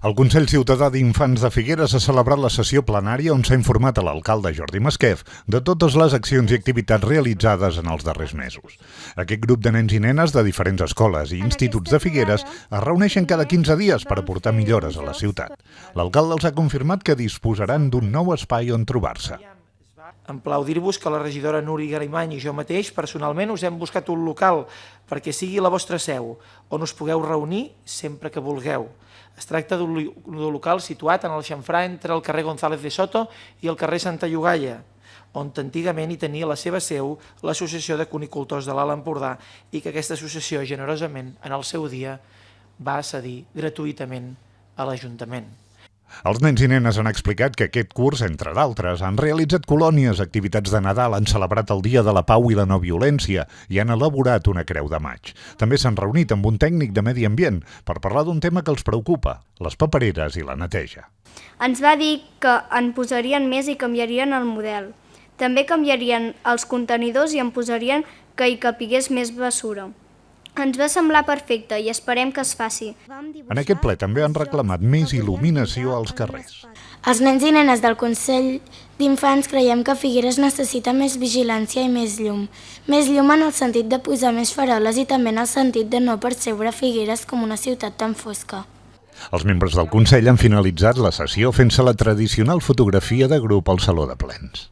El Consell Ciutadà d'Infants de Figueres ha celebrat la sessió plenària on s'ha informat a l'alcalde Jordi Masquef de totes les accions i activitats realitzades en els darrers mesos. Aquest grup de nens i nenes de diferents escoles i instituts de Figueres es reuneixen cada 15 dies per aportar millores a la ciutat. L'alcalde els ha confirmat que disposaran d'un nou espai on trobar-se. Em plau dir-vos que la regidora Núria Garimany i jo mateix personalment us hem buscat un local perquè sigui la vostra seu, on us pugueu reunir sempre que vulgueu. Es tracta d'un local situat en el xamfrà entre el carrer González de Soto i el carrer Santa Llogaia, on antigament hi tenia la seva seu l'Associació de Cunicultors de l'Alt Empordà i que aquesta associació generosament en el seu dia va cedir gratuïtament a l'Ajuntament. Els nens i nenes han explicat que aquest curs, entre d'altres, han realitzat colònies, activitats de Nadal, han celebrat el Dia de la Pau i la No Violència i han elaborat una creu de maig. També s'han reunit amb un tècnic de medi ambient per parlar d'un tema que els preocupa, les papereres i la neteja. Ens va dir que en posarien més i canviarien el model. També canviarien els contenidors i en posarien que hi capigués més bessura. Ens va semblar perfecte i esperem que es faci. En aquest ple també han reclamat més il·luminació als carrers. Els nens i nenes del Consell d'Infants creiem que Figueres necessita més vigilància i més llum. Més llum en el sentit de posar més faroles i també en el sentit de no percebre Figueres com una ciutat tan fosca. Els membres del Consell han finalitzat la sessió fent-se la tradicional fotografia de grup al Saló de Plens.